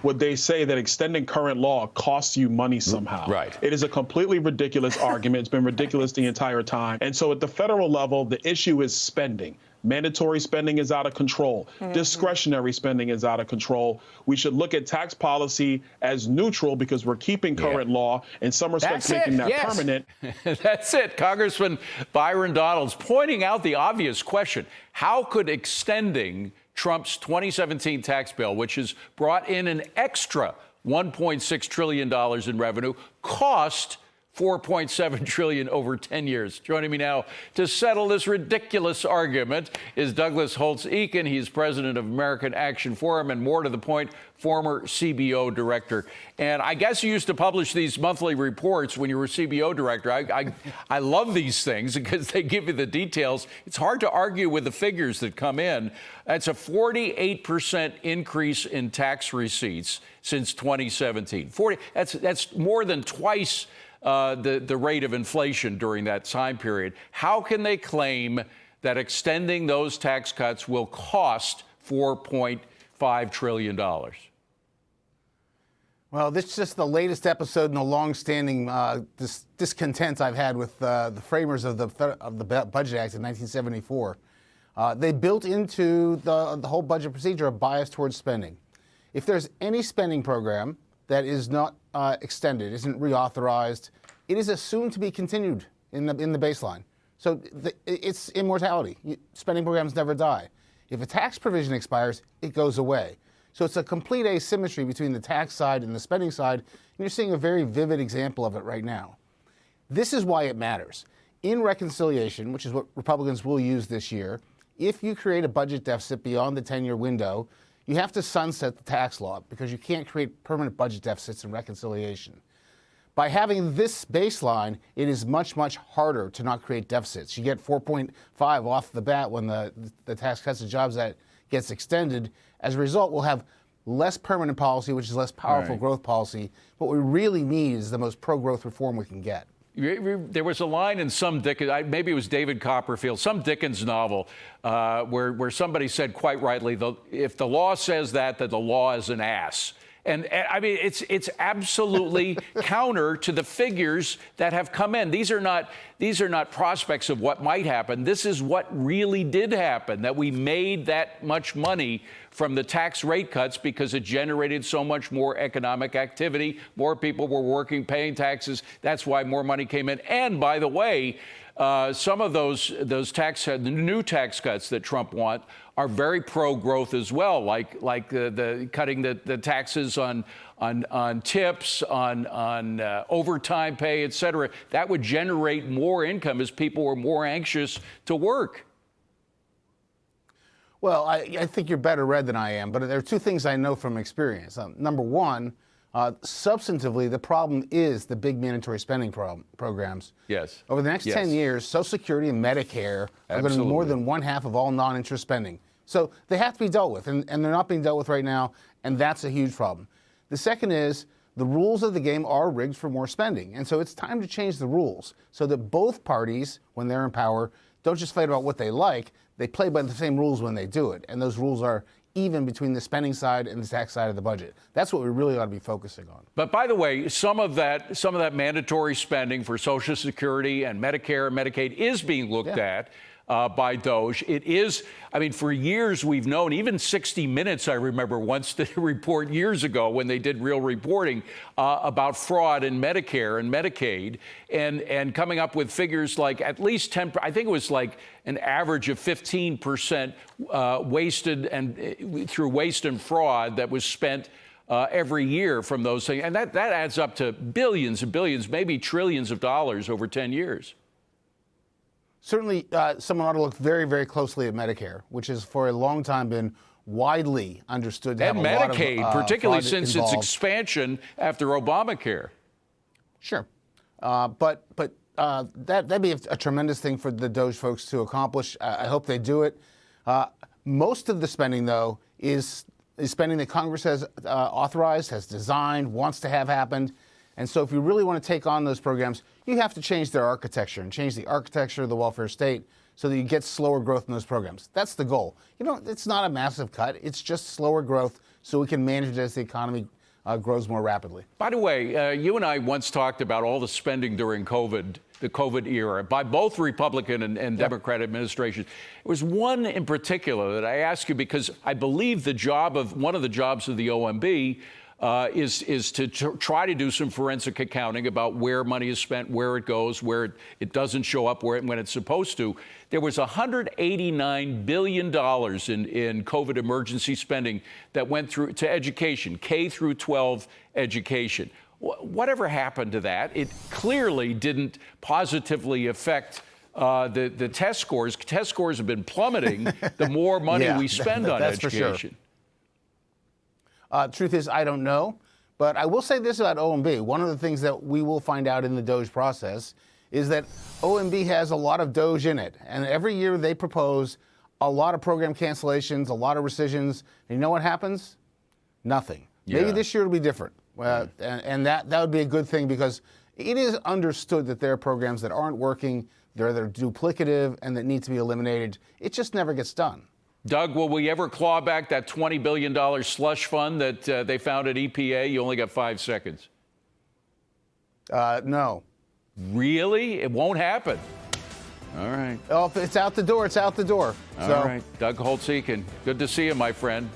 would they say that extending current law costs you money somehow. Right. It is a completely ridiculous argument. It's been ridiculous the entire time. And so at the federal level, the issue is spending. Mandatory spending is out of control. Discretionary spending is out of control. We should look at tax policy as neutral because we're keeping current law, in some respects making that permanent. That's it. Congressman Byron Donalds pointing out the obvious question. How could extending Trump's 2017 tax bill, which has brought in an extra $1.6 trillion in revenue, cost $4.7 trillion over 10 years. Joining me now to settle this ridiculous argument is Douglas Holtz-Eakin. He's president of American Action Forum and, more to the point, former CBO director. And I guess you used to publish these monthly reports when you were CBO director. I love these things because they give you the details. It's hard to argue with the figures that come in. That's a 48% increase in tax receipts since 2017. That's more than twice the rate of inflation during that time period. How can they claim that extending those tax cuts will cost $4.5 trillion? Well, this is just the latest episode in the long-standing discontent I've had with the framers of the Budget Act in 1974. They built into the whole budget procedure a bias towards spending. If there's any spending program that is not extended, isn't reauthorized, it is assumed to be continued in the baseline. So it's immortality. Spending programs never die. If a tax provision expires, it goes away. So it's a complete asymmetry between the tax side and the spending side, and you're seeing a very vivid example of it right now. This is why it matters. In reconciliation, which is what Republicans will use this year, if you create a budget deficit beyond the 10-year window, you have to sunset the tax law because you can't create permanent budget deficits in reconciliation. By having this baseline, it is much, much harder to not create deficits. You get 4.5 off the bat when the Tax Cuts and Jobs Act gets extended. As a result, we'll have less permanent policy, which is less powerful growth policy. What we really need is the most pro-growth reform we can get. There was a line in some Dickens, maybe it was David Copperfield, some Dickens novel, where somebody said quite rightly, if the law says that the law is an ass. And I mean, it's absolutely counter to the figures that have come in. These are not prospects of what might happen. This is what really did happen, that we made that much money from the tax rate cuts because it generated so much more economic activity. More people were working, paying taxes. That's why more money came in. And by the way, some of those the new tax cuts that Trump wants are very pro-growth as well, like the cutting the taxes on tips, on overtime pay, et cetera. That would generate more income as people were more anxious to work. Well, I think you're better read than I am, but there are two things I know from experience. Number one, substantively, the problem is the big mandatory spending programs. Yes. Over the next 10 years, Social Security and Medicare are going to be more than one half of all non-interest spending. So they have to be dealt with, and they're not being dealt with right now, and that's a huge problem. The second is the rules of the game are rigged for more spending, and so it's time to change the rules so that both parties, when they're in power, don't just fight about what they like, they play by the same rules when they do it, and those rules are even between the spending side and the tax side of the budget. That's what we really ought to be focusing on. But by the way, some of that mandatory spending for Social Security and Medicare and Medicaid is being looked at by DOGE. It is, I mean, for years we've known, even 60 Minutes, I remember once did a report years ago when they did real reporting about fraud in Medicare and Medicaid and coming up with figures like at least 10, I think it was like an average of 15% wasted and through waste and fraud that was spent every year from those things. And that adds up to billions and billions, maybe trillions of dollars over 10 years. Certainly, someone ought to look very, very closely at Medicare, which has for a long time been widely understood to have a lot of Medicaid, particularly since involved. its expansion after Obamacare. Sure. But that'd be a tremendous thing for the DOGE folks to accomplish. I hope they do it. Most of the spending, though, is spending that Congress has authorized, has designed, wants to have happened. And so if you really want to take on those programs, you have to change their architecture and change the architecture of the welfare state so that you get slower growth in those programs. That's the goal. You know, it's not a massive cut. It's just slower growth so we can manage it as the economy grows more rapidly. By the way, you and I once talked about all the spending during COVID, the COVID era, by both Republican and Democrat administrations. There was one in particular that I asked you because I believe one of the jobs of the OMB is to try to do some forensic accounting about where money is spent, where it goes, where it doesn't show up when it's supposed to. There was $189 billion in COVID emergency spending that went through to education, K through 12 education. Whatever happened to that? It clearly didn't positively affect the test scores. Test scores have been plummeting the more money we spend on education. Truth is, I don't know. But I will say this about OMB. One of the things that we will find out in the DOGE process is that OMB has a lot of DOGE in it. And every year they propose a lot of program cancellations, a lot of rescissions. And you know what happens? Nothing. Yeah. Maybe this year it'll be different. And that would be a good thing because it is understood that there are programs that aren't working, they're duplicative, and that need to be eliminated. It just never gets done. Doug, will we ever claw back that $20 billion slush fund that they found at EPA? You only got 5 seconds. No. Really? It won't happen. All right. Oh, if it's out the door, it's out the door. All right. Doug Holtz-Eakin, good to see you, my friend.